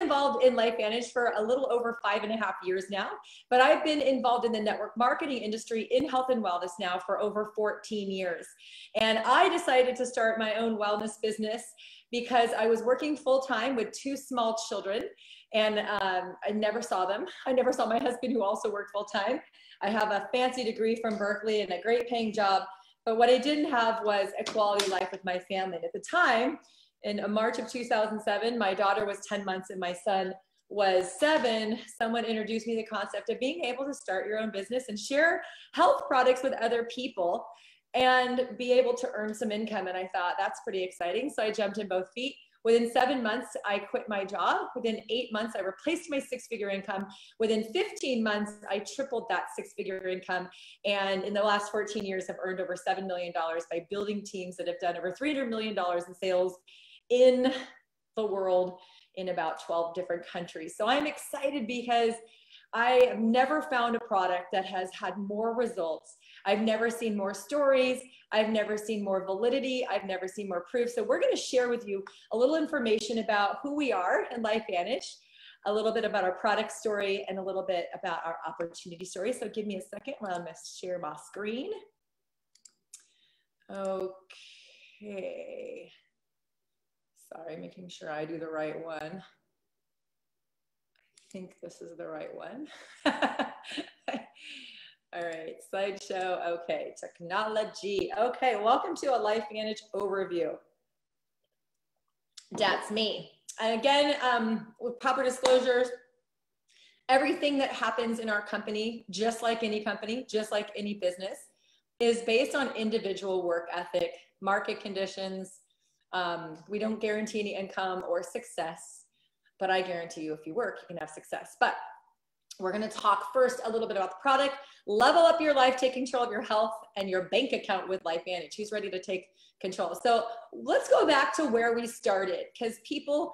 involved in LifeVantage for a little over 5.5 years now, but I've been involved in the network marketing industry in health and wellness now for over 14 years. And I decided to start my own wellness business because I was working full-time with 2 small children, and I never saw them. I never saw my husband, who also worked full-time. I have a fancy degree from Berkeley and a great paying job, but what I didn't have was a quality life with my family. And at the time, in March of 2007, my daughter was 10 months and my son was 7. Someone introduced me the concept of being able to start your own business and share health products with other people and be able to earn some income. And I thought, that's pretty exciting. So I jumped in both feet. Within 7 months, I quit my job. Within 8 months, I replaced my 6-figure income. Within 15 months, I tripled that 6-figure income. And in the last 14 years, I've earned over $7 million by building teams that have done over $300 million in sales in the world in about 12 different countries. So I'm excited because I have never found a product that has had more results. I've never seen more stories. I've never seen more validity. I've never seen more proof. So we're going to share with you a little information about who we are in LifeVantage, a little bit about our product story, and a little bit about our opportunity story. So give me a second while I'm going to share my screen. Okay. Sorry, making sure I do the right one. I think this is the right one. All right, slideshow. Okay, technology. Okay, welcome to a LifeVantage overview. That's me. And again, with proper disclosures, everything that happens in our company, just like any company, just like any business, is based on individual work ethic, market conditions. We don't guarantee any income or success, but I guarantee you if you work, you can have success. But we're going to talk first a little bit about the product, level up your life, take control of your health and your bank account with LifeVantage. Who's ready to take control? So let's go back to where we started, because people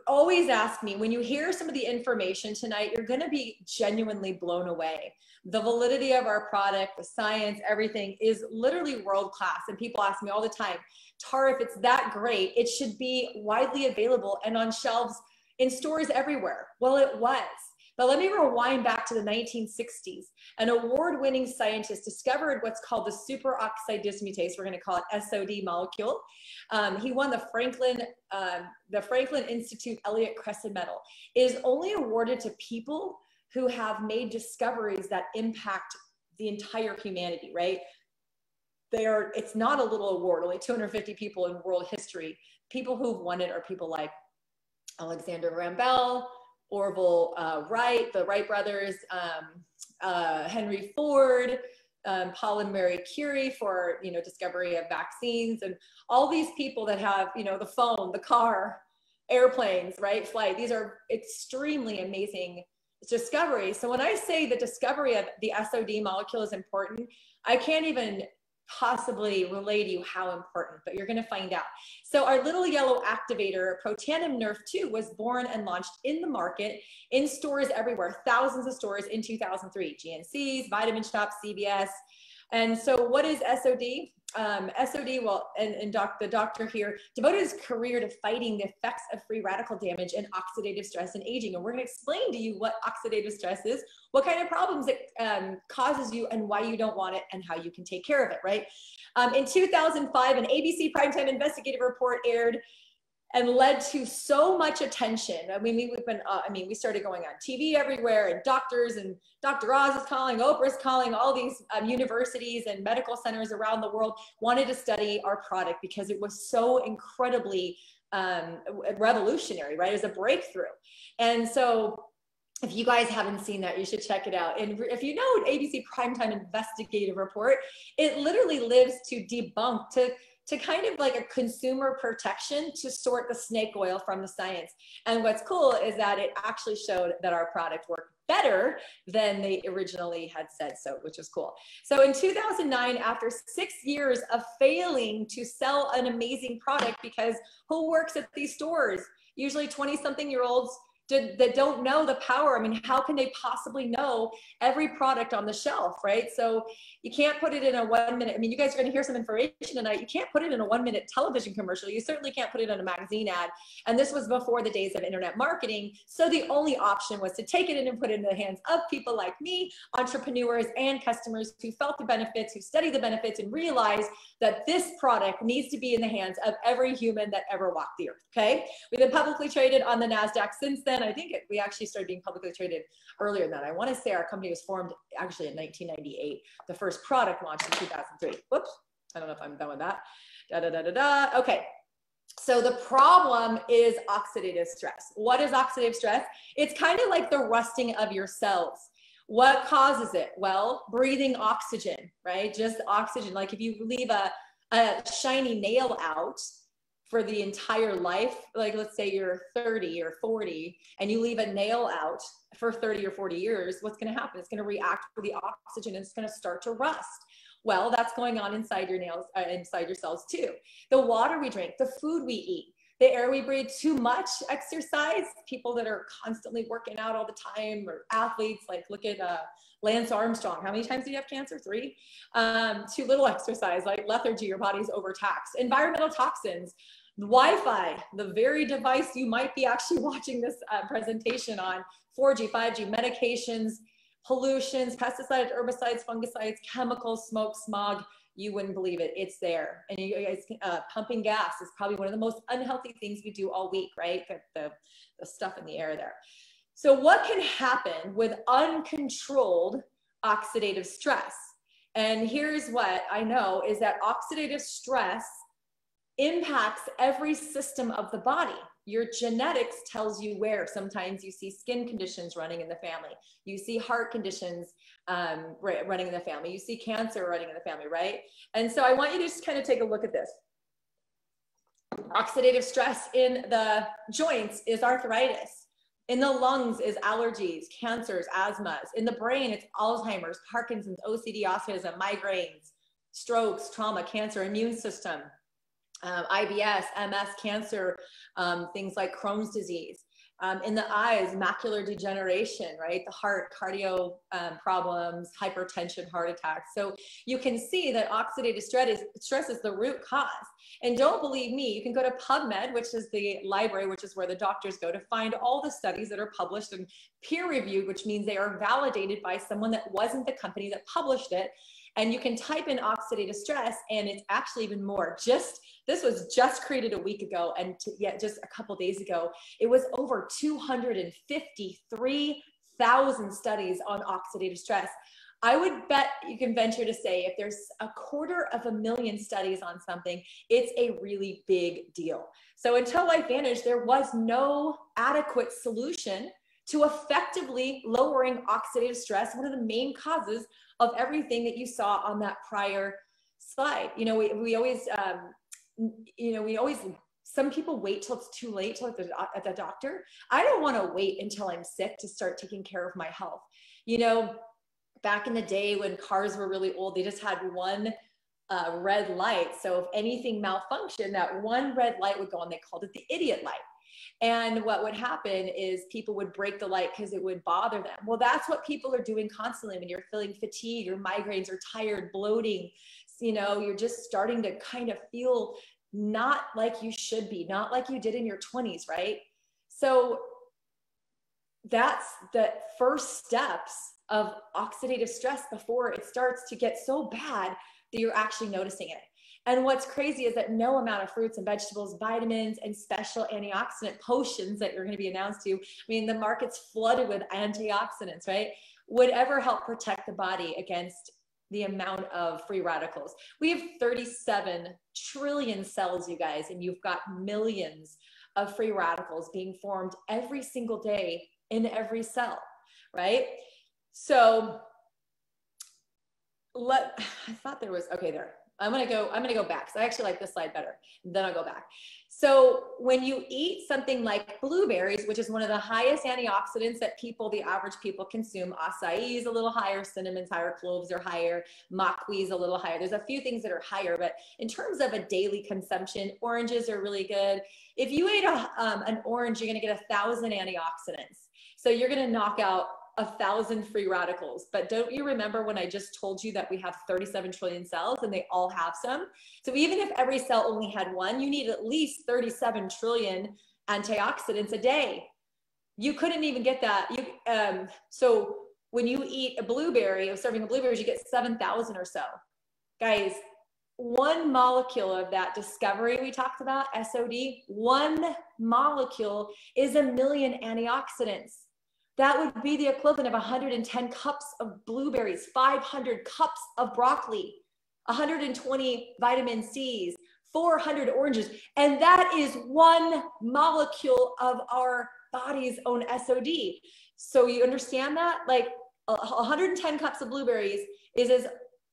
always ask me, when you hear some of the information tonight, you're going to be genuinely blown away. The validity of our product, the science, everything is literally world-class. And people ask me all the time, Tara, if it's that great, it should be widely available and on shelves in stores everywhere. Well, it was. But let me rewind back to the 1960s. An award-winning scientist discovered what's called the superoxide dismutase. We're going to call it SOD molecule. He won the Franklin Institute Elliott Cresson Medal. It is only awarded to people who have made discoveries that impact the entire humanity, right? It's not a little award, only 250 people in world history. People who've won it are people like Alexander Graham Bell, Orville Wright, the Wright brothers, Henry Ford, Paul and Marie Curie for, discovery of vaccines, and all these people that have, the phone, the car, airplanes, right, flight. These are extremely amazing discoveries. So when I say the discovery of the SOD molecule is important, I can't even possibly relay to you how important, but you're going to find out. So our little yellow activator, Protandim Nerf 2, was born and launched in the market in stores everywhere, thousands of stores in 2003, GNC's, Vitamin Shoppe, CVS. And so what is SOD? SOD, well, the doctor here devoted his career to fighting the effects of free radical damage and oxidative stress and aging. And we're going to explain to you what oxidative stress is, what kind of problems it causes you, and why you don't want it, and how you can take care of it, right? In 2005, an ABC primetime investigative report aired and led to so much attention. We started going on TV everywhere, and doctors, and Dr. Oz is calling, Oprah's calling, all these universities and medical centers around the world wanted to study our product because it was so incredibly revolutionary, right? It was a breakthrough. And so if you guys haven't seen that, you should check it out. And if you know an ABC primetime investigative report, it literally lives to debunk, to kind of like a consumer protection, to sort the snake oil from the science. And what's cool is that it actually showed that our product worked better than they originally had said so, which is cool. So in 2009, after 6 years of failing to sell an amazing product, because who works at these stores? Usually 20-something-year-olds that don't know the power. I mean, how can they possibly know every product on the shelf, right? So you can't put it in a 1 minute. I mean, you guys are going to hear some information tonight. You can't put it in a 1 minute television commercial. You certainly can't put it in a magazine ad. And this was before the days of internet marketing. So the only option was to take it in and put it in the hands of people like me, entrepreneurs and customers who felt the benefits, who studied the benefits, and realized that this product needs to be in the hands of every human that ever walked the earth. Okay. We've been publicly traded on the NASDAQ since then. I think we actually started being publicly traded earlier than that. I want to say our company was formed actually in 1998. The first product launched in 2003. Whoops. I don't know if I'm done with that. Okay. So the problem is oxidative stress. What is oxidative stress? It's kind of like the rusting of your cells. What causes it? Well, breathing oxygen, right? Just oxygen. Like if you leave a shiny nail out for the entire life, like let's say you're 30 or 40 and you leave a nail out for 30 or 40 years, what's going to happen? It's going to react with the oxygen and it's going to start to rust. Well, that's going on inside your nails, inside your cells too. The water we drink, the food we eat, the air we breathe, too much exercise, people that are constantly working out all the time, or athletes, like look at Lance Armstrong. How many times did he have cancer? 3. Too little exercise, like lethargy, your body's overtaxed. Environmental toxins, Wi-Fi, the very device you might be actually watching this presentation on, 4G, 5G, medications, pollutions, pesticides, herbicides, fungicides, chemicals, smoke, smog. You wouldn't believe it. It's there. And you guys, pumping gas is probably one of the most unhealthy things we do all week, right? The stuff in the air there. So what can happen with uncontrolled oxidative stress? And here's what I know is that oxidative stress impacts every system of the body. Your genetics tells you where. Sometimes you see skin conditions running in the family. You see heart conditions running in the family. You see cancer running in the family, right? And so I want you to just kind of take a look at this. Oxidative stress in the joints is arthritis. In the lungs is allergies, cancers, asthmas. In the brain, it's Alzheimer's, Parkinson's, OCD, autism, migraines, strokes, trauma, cancer, immune system. IBS, MS, cancer, things like Crohn's disease. In the eyes, macular degeneration, right? The heart, cardio problems, hypertension, heart attacks. So you can see that oxidative stress is the root cause. And don't believe me, you can go to PubMed, which is the library, which is where the doctors go to find all the studies that are published and peer reviewed, which means they are validated by someone that wasn't the company that published it. And you can type in oxidative stress and it's actually even more. This was just created a week ago, and just a couple days ago, it was over 253,000 studies on oxidative stress. I would bet you can venture to say if there's 250,000 studies on something, it's a really big deal. So until LifeVantage, there was no adequate solution to effectively lowering oxidative stress, one of the main causes of everything that you saw on that prior slide. You know, we always, some people wait till it's too late till at the doctor. I don't want to wait until I'm sick to start taking care of my health. You know, back in the day when cars were really old, they just had one red light. So if anything malfunctioned, that one red light would go on. They called it the idiot light. And what would happen is people would break the light because it would bother them. Well, that's what people are doing constantly when you're feeling fatigue, your migraines are tired, bloating, you know, you're just starting to kind of feel not like you should be, not like you did in your 20s, right? So that's the first steps of oxidative stress before it starts to get so bad that you're actually noticing it. And what's crazy is that no amount of fruits and vegetables, vitamins, and special antioxidant potions that you're going to be announced to, I mean, the market's flooded with antioxidants, right, would ever help protect the body against the amount of free radicals. We have 37 trillion cells, you guys, and you've got millions of free radicals being formed every single day in every cell, right? So I thought there was, okay, there. I'm going to go back. So I actually like this slide better. Then I'll go back. So when you eat something like blueberries, which is one of the highest antioxidants that the average people consume, acai is a little higher, cinnamon's higher, cloves are higher, maquis is a little higher. There's a few things that are higher, but in terms of a daily consumption, oranges are really good. If you ate an orange, you're going to get 1,000 antioxidants. So you're going to knock out 1,000 free radicals. But don't you remember when I just told you that we have 37 trillion cells and they all have some? So even if every cell only had one, you need at least 37 trillion antioxidants a day. You couldn't even get that. So when you eat a blueberry, a serving of blueberries, you get 7,000 or so. Guys, one molecule of that discovery we talked about, SOD, one molecule is 1,000,000 antioxidants. That would be the equivalent of 110 cups of blueberries, 500 cups of broccoli, 120 vitamin C's, 400 oranges. And that is one molecule of our body's own SOD. So you understand that? Like 110 cups of blueberries is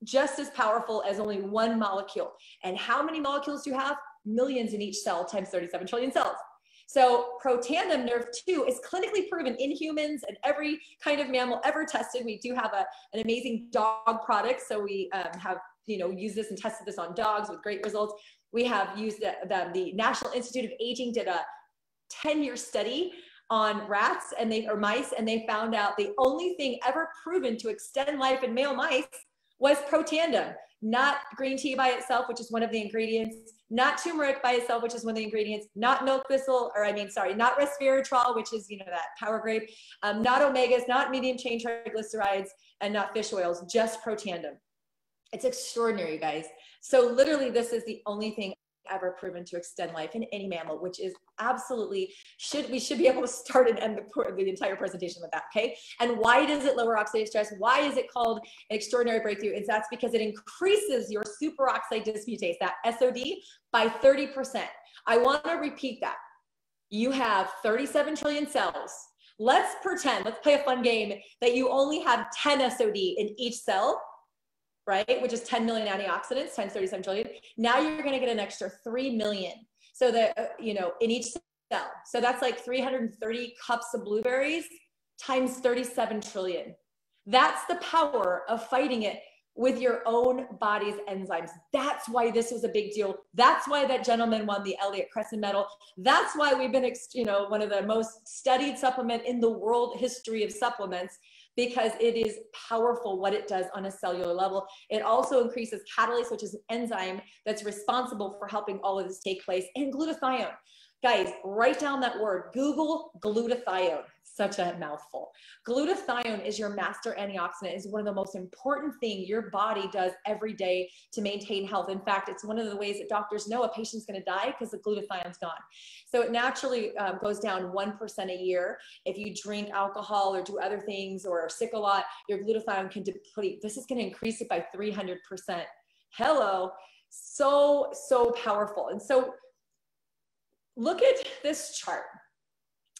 just as powerful as only one molecule. And how many molecules do you have? Millions in each cell times 37 trillion cells. So Protandim Nrf2 is clinically proven in humans and every kind of mammal ever tested. We do have an amazing dog product. So we have, used this and tested this on dogs with great results. We have used the National Institute of Aging did a 10-year study on rats or mice, and they found out the only thing ever proven to extend life in male mice was Protandim, not green tea by itself, which is one of the ingredients, not turmeric by itself, which is one of the ingredients, not milk thistle, not resveratrol, which is, that power grape, not omegas, not medium chain triglycerides, and not fish oils, just Protandim. It's extraordinary, guys. So literally this is the only thing ever proven to extend life in any mammal, which is absolutely, we should be able to start and end the entire presentation with that, okay? And why does it lower oxidative stress? Why is it called an extraordinary breakthrough? That's because it increases your superoxide dismutase, that SOD, by 30%. I want to repeat that. You have 37 trillion cells. Let's pretend, let's play a fun game, that you only have 10 SOD in each cell, right? Which is 10 million antioxidants times 37 trillion. Now you're going to get an extra 3 million. So that, in each cell. So that's like 330 cups of blueberries times 37 trillion. That's the power of fighting it with your own body's enzymes. That's why this was a big deal. That's why that gentleman won the Elliott Crescent Medal. That's why we've been, one of the most studied supplement in the world history of supplements, because it is powerful what it does on a cellular level. It also increases catalase, which is an enzyme that's responsible for helping all of this take place, and glutathione. Guys, write down that word. Google glutathione. Such a mouthful. Glutathione is your master antioxidant. It's one of the most important things your body does every day to maintain health. In fact, it's one of the ways that doctors know a patient's going to die because the glutathione's gone. So it naturally goes down 1% a year. If you drink alcohol or do other things or are sick a lot, your glutathione can deplete. This is going to increase it by 300%. Hello. So powerful. And so look at this chart.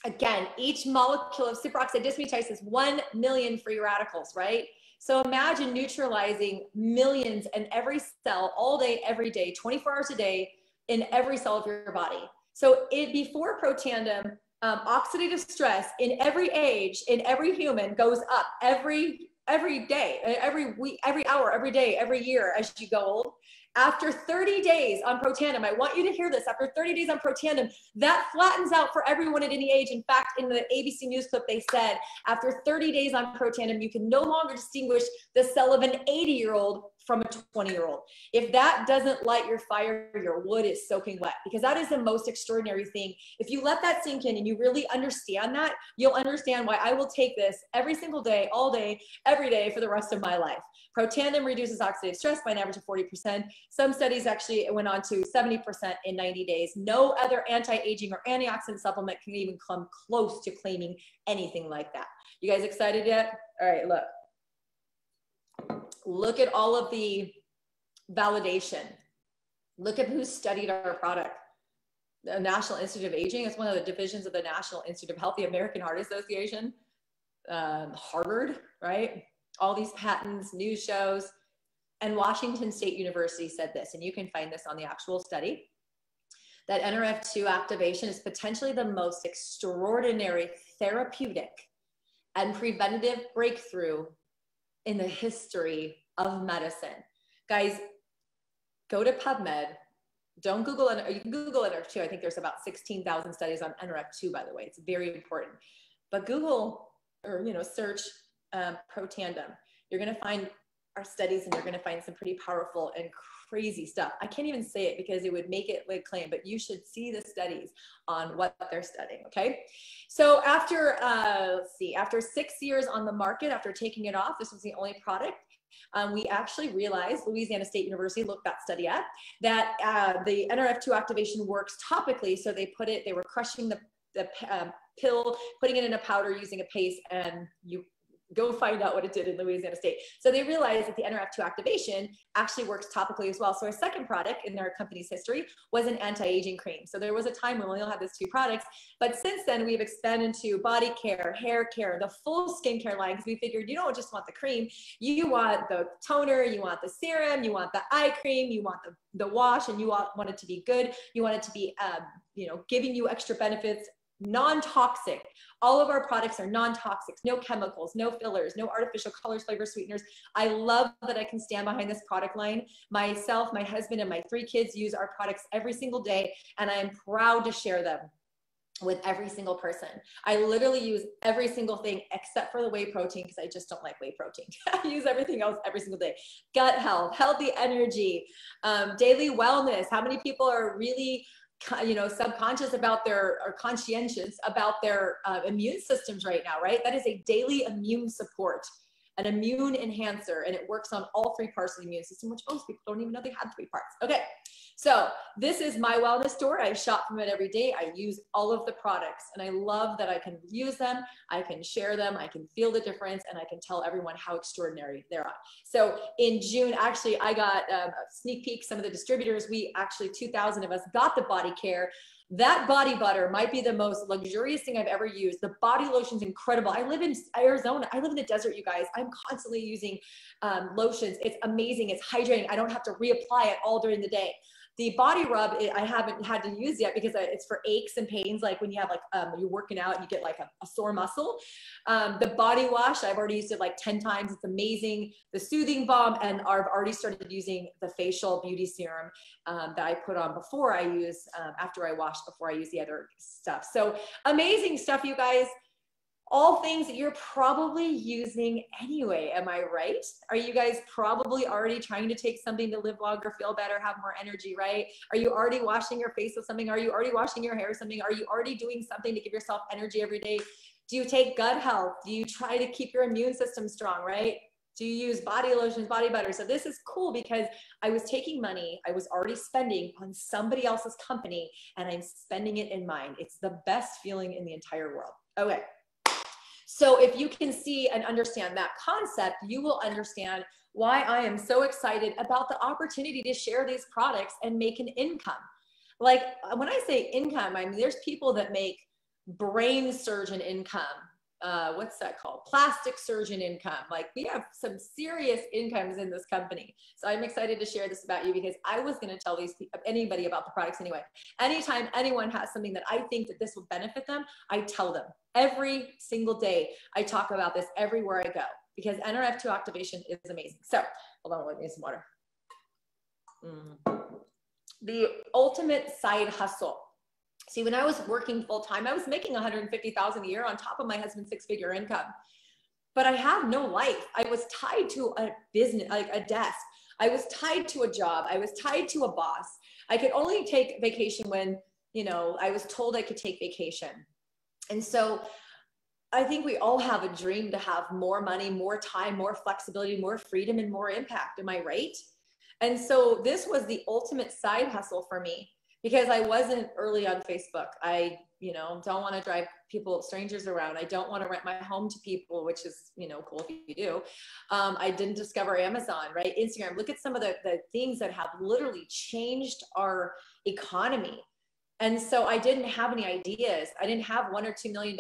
Again, each molecule of superoxide dismutase is 1 million free radicals, right? So imagine neutralizing millions in every cell all day, every day, 24 hours a day in every cell of your body. So before Protandim, oxidative stress in every age, in every human goes up every day, every week, every hour, every day, every year as you go old. After 30 days on Protandim, I want you to hear this. After 30 days on Protandim, that flattens out for everyone at any age. In fact, in the ABC News clip, they said after 30 days on Protandim, you can no longer distinguish the cell of an 80-year-old from a 20-year-old. If that doesn't light your fire, your wood is soaking wet, because that is the most extraordinary thing. If you let that sink in and you really understand that, you'll understand why I will take this every single day, all day, every day for the rest of my life. Protandim reduces oxidative stress by an average of 40%. Some studies actually went on to 70% in 90 days. No other anti-aging or antioxidant supplement can even come close to claiming anything like that. You guys excited yet? All right, look at all of the validation. Look at who studied our product. The National Institute of Aging is one of the divisions of the National Institute of Health, the American Heart Association, Harvard, right? All these patents, news shows. And Washington State University said this, and you can find this on the actual study, that NRF2 activation is potentially the most extraordinary therapeutic and preventative breakthrough in the history of medicine. Guys, go to PubMed. Don't Google it. You can Google NRF2. I think there's about 16,000 studies on NRF2, by the way. It's very important. But Google or search Protandim. You're going to find our studies, and you're going to find some pretty powerful and crazy stuff. I can't even say it because it would make it like claim, but you should see the studies on what they're studying. Okay. So after, let's see, after 6 years on the market, after taking it off, this was the only product. We actually realized, Louisiana State University looked that study up, that the NRF2 activation works topically. So they were crushing the pill, putting it in a powder using a paste, and you go find out what it did in Louisiana State. So they realized that the NRF2 activation actually works topically as well. So our second product in their company's history was an anti-aging cream. So there was a time when we only had these two products, but since then we've expanded into body care, hair care, the full skincare line, because we figured you don't just want the cream, you want the toner, you want the serum, you want the eye cream, you want the wash, and you want it to be good. You want it to be, giving you extra benefits, non-toxic. All of our products are non-toxic, no chemicals, no fillers, no artificial colors, flavors, sweeteners. I love that I can stand behind this product line. Myself, my husband, and my 3 kids use our products every single day, and I am proud to share them with every single person. I literally use every single thing except for the whey protein, because I just don't like whey protein. I use everything else every single day. Gut health, healthy energy, daily wellness. How many people are really subconscious about or conscientious about their immune systems right now, right? That is a daily immune support, an immune enhancer, and it works on all 3 parts of the immune system, which most people don't even know they have 3 parts. Okay, so this is my wellness store. I shop from it every day. I use all of the products, and I love that I can use them, I can share them, I can feel the difference, and I can tell everyone how extraordinary they are. So in June, actually, I got a sneak peek. Some of the distributors, 2,000 of us got the body care. That body butter might be the most luxurious thing I've ever used. The body lotion's incredible. I live in Arizona. I live in the desert, you guys. I'm constantly using lotions. It's amazing. It's hydrating. I don't have to reapply it all during the day. The body rub, I haven't had to use yet because it's for aches and pains, like when you have you're working out and you get like a sore muscle. The body wash, I've already used it like 10 times. It's amazing. The soothing balm, and I've already started using the facial beauty serum that I put on before I use, after I wash, before I use the other stuff. So amazing stuff, you guys. All things that you're probably using anyway. Am I right? Are you guys probably already trying to take something to live longer, feel better, have more energy, right? Are you already washing your face with something? Are you already washing your hair with something? Are you already doing something to give yourself energy every day? Do you take gut health? Do you try to keep your immune system strong, right? Do you use body lotions, body butter? So this is cool because I was taking money I was already spending on somebody else's company, and I'm spending it in mine. It's the best feeling in the entire world. Okay. So if you can see and understand that concept, you will understand why I am so excited about the opportunity to share these products and make an income. Like when I say income, I mean, there's people that make brain surgeon income. What's that called? Plastic surgeon income. Like we have some serious incomes in this company. So I'm excited to share this about you because I was going to tell anybody about the products anyway. Anytime anyone has something that I think that this will benefit them, I tell them every single day. I talk about this everywhere I go because NRF2 activation is amazing. So hold on, let me get some water. The ultimate side hustle. See, when I was working full time, I was making $150,000 a year on top of my husband's 6-figure income. But I had no life. I was tied to a business, like a desk. I was tied to a job. I was tied to a boss. I could only take vacation when, I was told I could take vacation. And so I think we all have a dream to have more money, more time, more flexibility, more freedom, and more impact. Am I right? And so this was the ultimate side hustle for me. Because I wasn't early on Facebook. I, don't want to drive strangers around. I don't want to rent my home to people, which is, cool if you do. I didn't discover Amazon, right? Instagram. Look at some of the things that have literally changed our economy. And so I didn't have any ideas. I didn't have $1 or $2 million,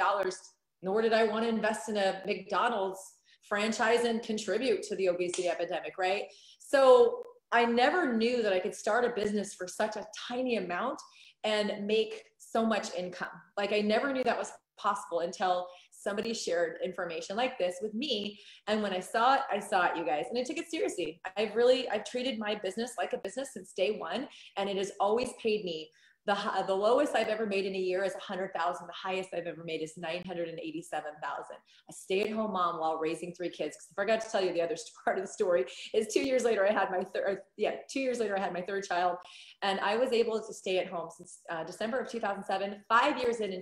nor did I want to invest in a McDonald's franchise and contribute to the obesity epidemic, right? So I never knew that I could start a business for such a tiny amount and make so much income. Like I never knew that was possible until somebody shared information like this with me. And when I saw it, you guys, and I took it seriously. I've treated my business like a business since day one, and it has always paid me. The lowest I've ever made in a year is 100,000. The highest I've ever made is 987,000. A stay-at-home mom while raising 3 kids. Because I forgot to tell you the other part of the story is 2 years later I had my 2 years later I had my 3rd child, and I was able to stay at home since December of 2007. 5 years in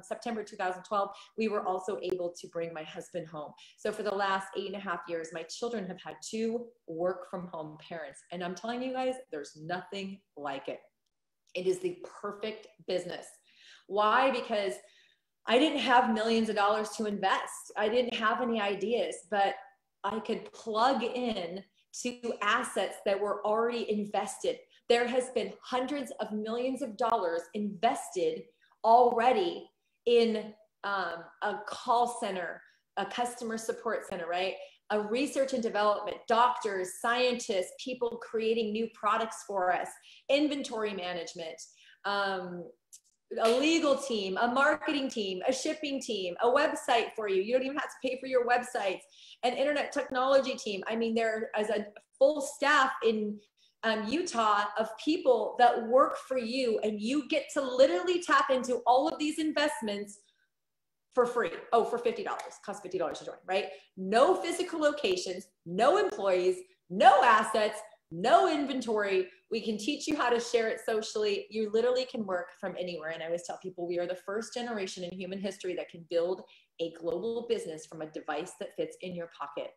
September 2012, we were also able to bring my husband home. So for the last 8.5 years, my children have had 2 work-from-home parents, and I'm telling you guys, there's nothing like it. It is the perfect business. Why? Because I didn't have millions of dollars to invest. I didn't have any ideas, but I could plug in to assets that were already invested. There has been hundreds of millions of dollars invested already in a call center, a customer support center, right? A research and development, doctors, scientists, people creating new products for us, inventory management, a legal team, a marketing team, a shipping team, a website for you. You don't even have to pay for your websites, an internet technology team. I mean, there is a full staff in Utah of people that work for you, and you get to literally tap into all of these investments for free. Oh, for $50, costs $50 to join, right? No physical locations, no employees, no assets, no inventory. We can teach you how to share it socially. You literally can work from anywhere. And I always tell people we are the first generation in human history that can build a global business from a device that fits in your pocket.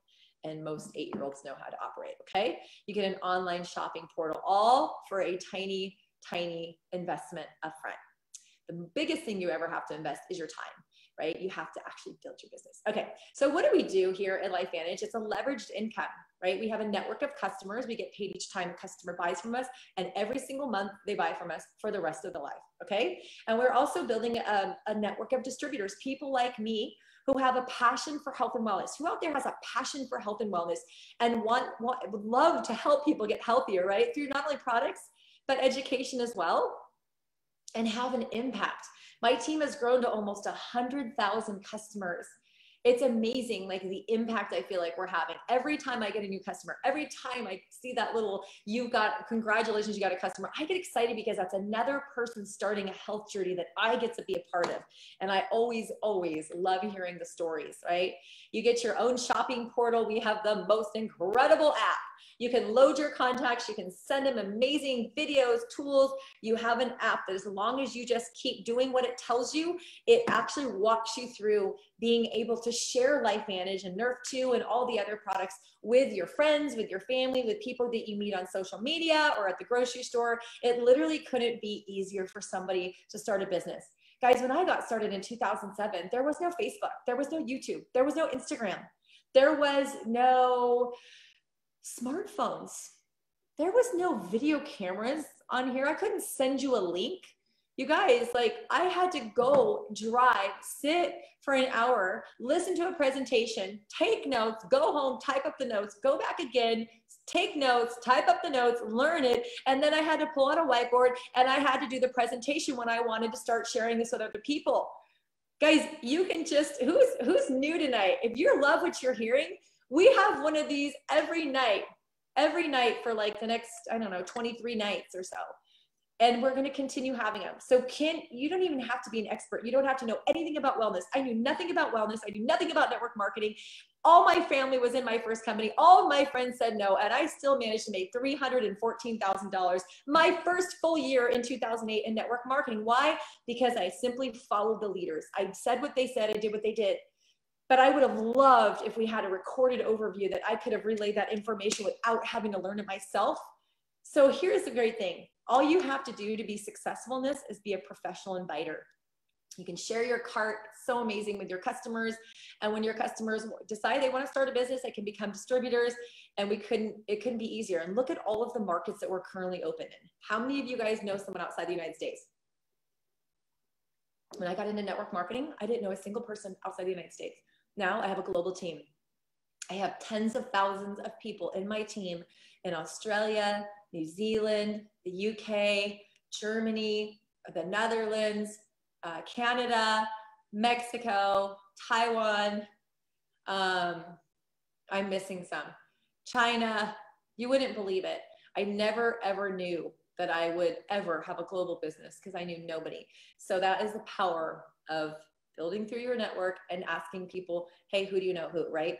And most 8-year-olds know how to operate, okay? You get an online shopping portal, all for a tiny, tiny investment upfront. The biggest thing you ever have to invest is your time, right? You have to actually build your business. Okay, so what do we do here at LifeVantage? It's a leveraged income, right? We have a network of customers. We get paid each time a customer buys from us, and every single month they buy from us for the rest of their life, okay? And we're also building a network of distributors, people like me who have a passion for health and wellness. Who out there has a passion for health and wellness and would love to help people get healthier, right? Through not only products, but education as well, and have an impact. My team has grown to almost 100,000 customers. It's amazing, like the impact I feel like we're having. Every time I get a new customer, every time I see that little, congratulations, you got a customer, I get excited because that's another person starting a health journey that I get to be a part of. And I always, always love hearing the stories, right? You get your own shopping portal. We have the most incredible app. You can load your contacts. You can send them amazing videos, tools. You have an app that as long as you just keep doing what it tells you, it actually walks you through being able to share LifeVantage and Nerf 2 and all the other products with your friends, with your family, with people that you meet on social media or at the grocery store. It literally couldn't be easier for somebody to start a business. Guys, when I got started in 2007, there was no Facebook, there was no YouTube, there was no Instagram, there was no smartphones. There was no video cameras on here. I couldn't send you a link. You guys, like I had to go drive, sit for an hour, listen to a presentation, take notes, go home, type up the notes, go back again, take notes, type up the notes, learn it. And then I had to pull out a whiteboard and I had to do the presentation when I wanted to start sharing this with other people. Guys, you can just, who's new tonight? If you love what you're hearing, we have one of these every night for like the next, I don't know, 23 nights or so. And we're going to continue having them. So you don't even have to be an expert. You don't have to know anything about wellness. I knew nothing about wellness. I knew nothing about network marketing. All my family was in my first company. All of my friends said no. And I still managed to make $314,000 my first full year in 2008 in network marketing. Why? Because I simply followed the leaders. I said what they said. I did what they did. But I would have loved if we had a recorded overview that I could have relayed that information without having to learn it myself. So here's the great thing. All you have to do to be successful in this is be a professional inviter. You can share your cart, so amazing, with your customers. And when your customers decide they want to start a business, they can become distributors, and it couldn't be easier. And look at all of the markets that we're currently open in. How many of you guys know someone outside the United States? When I got into network marketing, I didn't know a single person outside the United States. Now I have a global team. I have tens of thousands of people in my team in Australia, New Zealand, the UK, Germany, the Netherlands, Canada, Mexico, Taiwan. I'm missing some. China. You wouldn't believe it. I never ever knew that I would ever have a global business because I knew nobody. So that is the power of building through your network and asking people, hey, who do you know who, right?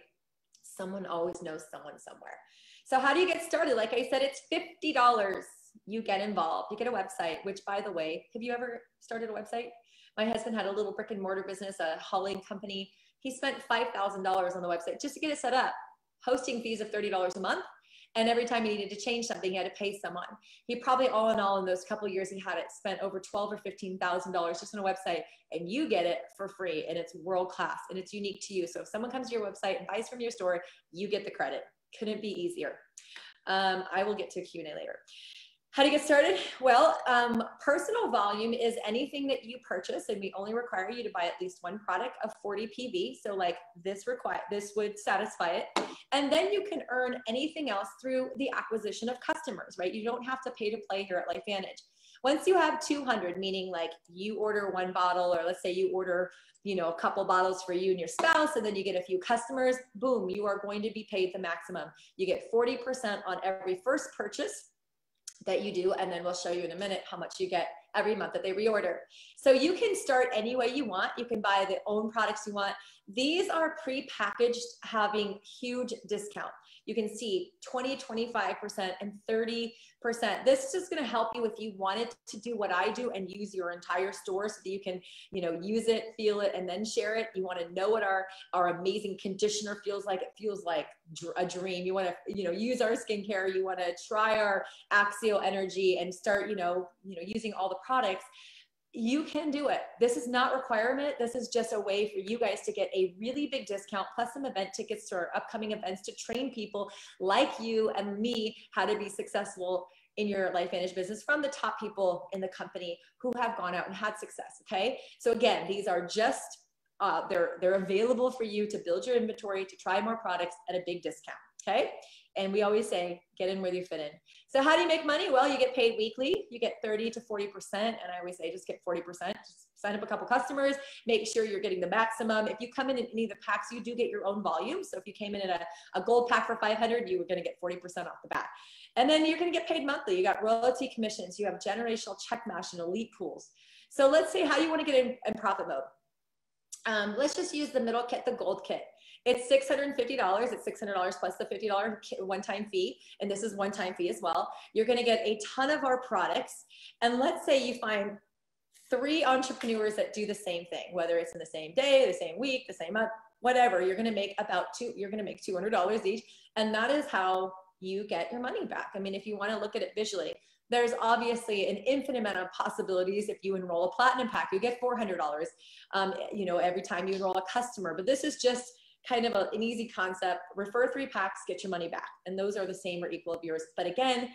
Someone always knows someone somewhere. So how do you get started? Like I said, it's $50. You get involved. You get a website, which, by the way, have you ever started a website? My husband had a little brick and mortar business, a hauling company. He spent $5,000 on the website just to get it set up. Hosting fees of $30 a month. And every time he needed to change something, he had to pay someone. He probably, all in all, in those couple of years he had it, spent over $12,000 or $15,000 just on a website, and you get it for free, and it's world class, and it's unique to you. So if someone comes to your website and buys from your store, you get the credit. Couldn't be easier. I will get to Q&A later. How to get started? Well, personal volume is anything that you purchase, and we only require you to buy at least one product of 40 PV. So like this would satisfy it. And then you can earn anything else through the acquisition of customers, right? You don't have to pay to play here at LifeVantage. Once you have 200, meaning like you order one bottle, or let's say you order, you know, a couple bottles for you and your spouse, and then you get a few customers, boom, you are going to be paid the maximum. You get 40% on every first purchase that you do, and then we'll show you in a minute how much you get every month that they reorder. So you can start any way you want. You can buy the own products you want. These are pre-packaged, having huge discount. You can see 20, 25%, and 30%. This is just going to help you if you wanted to do what I do and use your entire store so that you can, you know, use it, feel it, and then share it. You want to know what our amazing conditioner feels like. It feels like a dream. You want to, you know, use our skincare. You want to try our Axio Energy and start, you know, using all the products. You can do it. This is not a requirement. This is just a way for you guys to get a really big discount plus some event tickets to our upcoming events to train people like you and me how to be successful in your LifeVantage business from the top people in the company who have gone out and had success. Okay. So again, these are just, they're available for you to build your inventory, to try more products at a big discount. Okay. And we always say, get in where you fit in. So how do you make money? Well, you get paid weekly. You get 30 to 40%. And I always say, just get 40%. Just sign up a couple customers, make sure you're getting the maximum. If you come in any of the packs, you do get your own volume. So if you came in at a gold pack for 500, you were going to get 40% off the bat. And then you're going to get paid monthly. You got royalty commissions. You have generational check mash and elite pools. So let's say how you want to get in profit mode. Let's just use the middle kit, the gold kit. It's $650. It's $600 plus the $50 one-time fee. And this is one-time fee as well. You're going to get a ton of our products. And let's say you find 3 entrepreneurs that do the same thing, whether it's in the same day, the same week, the same month, whatever. You're going to make you're going to make $200 each. And that is how you get your money back. I mean, if you want to look at it visually, there's obviously an infinite amount of possibilities. If you enroll a platinum pack, you get $400, you know, every time you enroll a customer. But this is just kind of an easy concept. Refer 3 packs, get your money back. And those are the same or equal of yours. But again,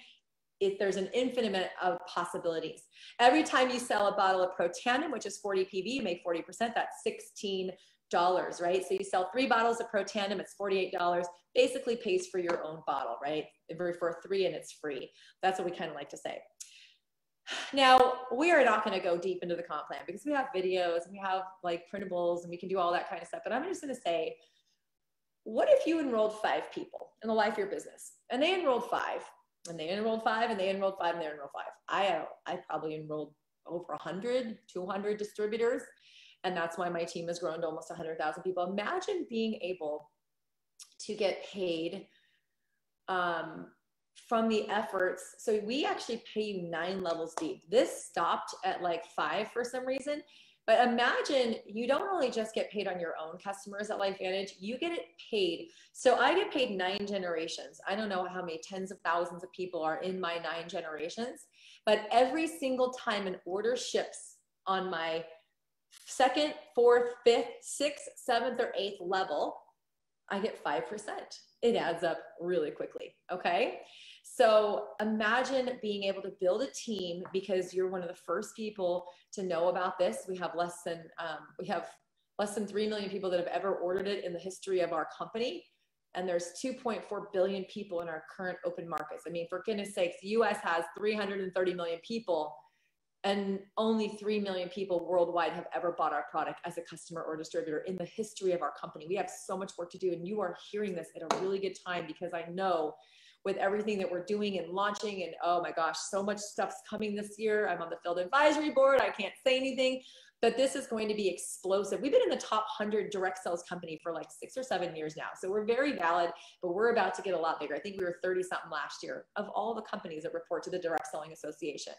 if there's an infinite amount of possibilities. Every time you sell a bottle of Protandim, which is 40 PV, you make 40%, that's $16, right? So you sell 3 bottles of Protandim, it's $48, basically pays for your own bottle, right? For 3 and it's free. That's what we kind of like to say. Now, we are not going to go deep into the comp plan because we have videos and we have like printables and we can do all that kind of stuff. But I'm just going to say, what if you enrolled 5 people in the life of your business and they enrolled 5 and they enrolled 5 and they enrolled 5 and they enrolled 5? I probably enrolled over 100, 200 distributors. And that's why my team has grown to almost 100,000 people. Imagine being able to get paid from the efforts. So we actually pay you 9 levels deep. This stopped at like 5 for some reason. But imagine you don't only just get paid on your own customers at LifeVantage, you get it paid. So I get paid 9 generations. I don't know how many tens of thousands of people are in my 9 generations, but every single time an order ships on my 2nd, 4th, 5th, 6th, 7th, or 8th level, I get 5%. It adds up really quickly, okay? So imagine being able to build a team because you're one of the first people to know about this. We have less than 3 million people that have ever ordered it in the history of our company. and there's 2.4 billion people in our current open markets. I mean, for goodness sakes, the US has 330 million people, and only 3 million people worldwide have ever bought our product as a customer or distributor in the history of our company. We have so much work to do, and you are hearing this at a really good time, because I know with everything that we're doing and launching, and oh my gosh, so much stuff's coming this year. I'm on the field advisory board. I can't say anything, but this is going to be explosive. We've been in the top 100 direct sales company for like 6 or 7 years now. So we're very valid, but we're about to get a lot bigger. I think we were 30 something last year of all the companies that report to the Direct Selling Association.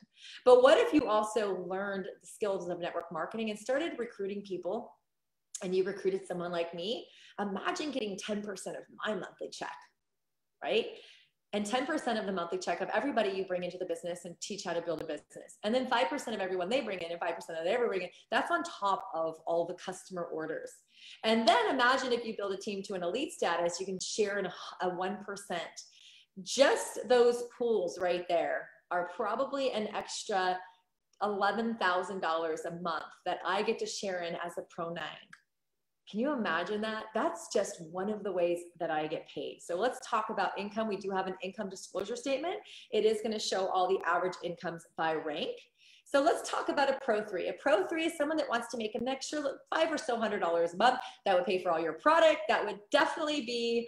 But what if you also learned the skills of network marketing and started recruiting people, and you recruited someone like me? Imagine getting 10% of my monthly check, right? And 10% of the monthly check of everybody you bring into the business and teach how to build a business. And then 5% of everyone they bring in, and 5% of they ever bring in, that's on top of all the customer orders. And then imagine if you build a team to an elite status, you can share in a 1%. Just those pools right there are probably an extra $11,000 a month that I get to share in as a Pro 9. Can you imagine that? That's just one of the ways that I get paid. So let's talk about income. We do have an income disclosure statement. It is going to show all the average incomes by rank. So let's talk about a Pro 3. A Pro 3 is someone that wants to make an extra $500 or so a month. That would pay for all your product. That would definitely be,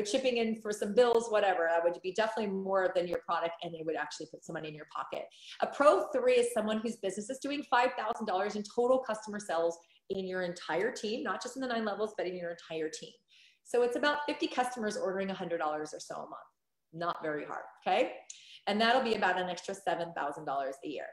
chipping in for some bills, whatever. That would be definitely more than your product, and they would actually put some money in your pocket. A Pro 3 is someone whose business is doing $5,000 in total customer sales in your entire team, not just in the 9 levels, but in your entire team. So it's about 50 customers ordering $100 or so a month. Not very hard, okay? And that'll be about an extra $7,000 a year.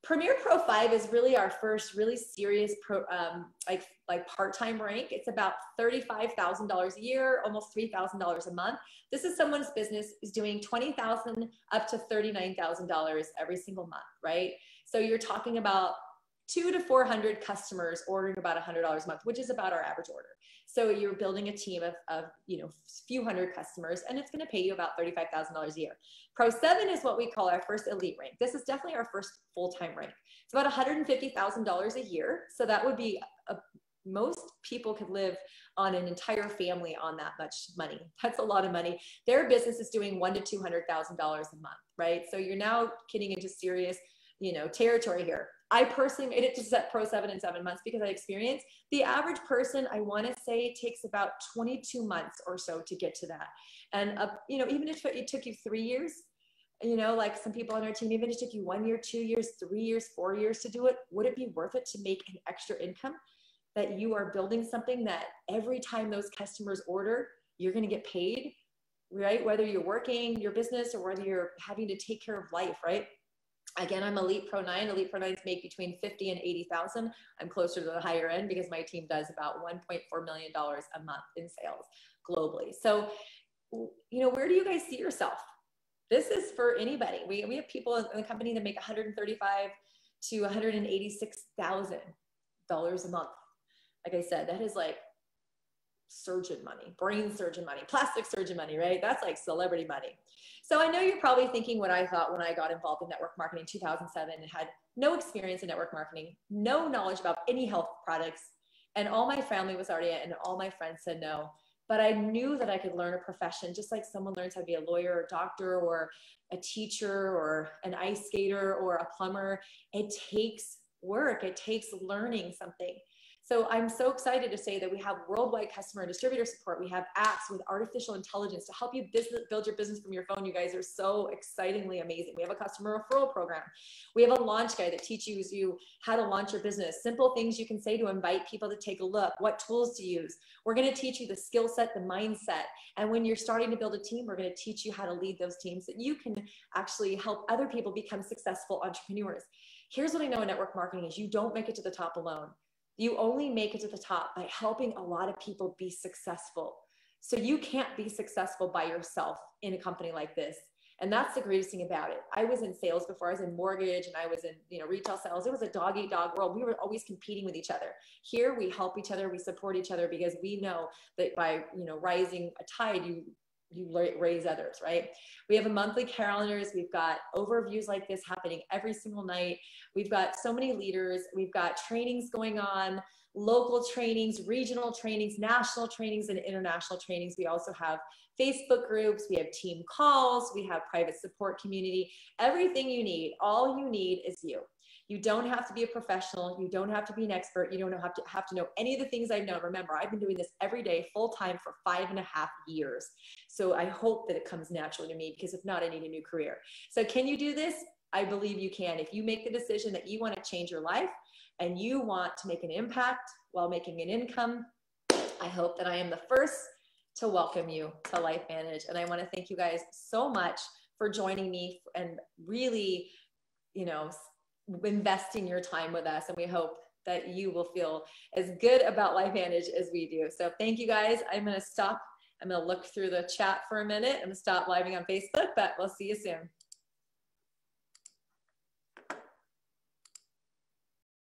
Premier Pro 5 is really our first really serious part-time rank. It's about $35,000 a year, almost $3,000 a month. This is someone's business is doing $20,000 up to $39,000 every single month, right? So you're talking about 200 to 400 customers ordering about $100 a month, which is about our average order. So you're building a team of few hundred customers, and it's going to pay you about $35,000 a year. Pro 7 is what we call our first elite rank. This is definitely our first full-time rank. It's about $150,000 a year. So that would be most people could live on an entire family on that much money. That's a lot of money. Their business is doing $100,000 to $200,000 a month, right? So you're now getting into serious, territory here. I personally made it to set Pro 7 in 7 months because I experienced the average person, I want to say, takes about 22 months or so to get to that. And, even if it took you 3 years, like some people on our team, even if it took you 1 year, 2 years, 3 years, 4 years to do it, would it be worth it to make an extra income that you are building something that every time those customers order, you're going to get paid, right? Whether you're working your business or whether you're having to take care of life, right? Again, I'm Elite Pro 9. Elite Pro 9s make between $50,000 and $80,000. I'm closer to the higher end because my team does about $1.4 million a month in sales globally. So, where do you guys see yourself? This is for anybody. We have people in the company that make $135,000 to $186,000 a month. Like I said, that is like surgeon money, brain surgeon money, plastic surgeon money, right? That's like celebrity money. So I know you're probably thinking what I thought when I got involved in network marketing in 2007 and had no experience in network marketing, no knowledge about any health products, and all my family was already in, and all my friends said no. But I knew that I could learn a profession just like someone learns how to be a lawyer or a doctor or a teacher or an ice skater or a plumber. It takes work. It takes learning something. So I'm so excited to say that we have worldwide customer and distributor support. We have apps with artificial intelligence to help you build your business from your phone. You guys are so excitingly amazing. We have a customer referral program. We have a launch guide that teaches you how to launch your business. Simple things you can say to invite people to take a look, what tools to use. We're going to teach you the skill set, the mindset. And when you're starting to build a team, we're going to teach you how to lead those teams so that you can actually help other people become successful entrepreneurs. Here's what I know in network marketing is you don't make it to the top alone. You only make it to the top by helping a lot of people be successful. So you can't be successful by yourself in a company like this. And that's the greatest thing about it. I was in sales before. I was in mortgage and I was in retail sales. It was a dog-eat-dog world. We were always competing with each other. Here we help each other, we support each other because we know that by rising a tide, you raise others, right? We have a monthly calendars. We've got overviews like this happening every single night. We've got so many leaders. We've got trainings going on local trainings, regional trainings, national trainings, and international trainings. We also have Facebook groups, we have team calls, we have private support community, everything you need. All you need is you. You don't have to be a professional. You don't have to be an expert. You don't have to know any of the things I've known. Remember, I've been doing this every day, full time for 5.5 years. So I hope that it comes naturally to me, because if not, I need a new career. So can you do this? I believe you can. If you make the decision that you want to change your life and you want to make an impact while making an income, I hope that I am the first to welcome you to LifeVantage. And I want to thank you guys so much for joining me and really, you know, investing your time with us. And we hope that you will feel as good about LifeVantage as we do. So thank you guys. I'm going to stop. I'm going to look through the chat for a minute. I'm going to stop living on Facebook, but we'll see you soon.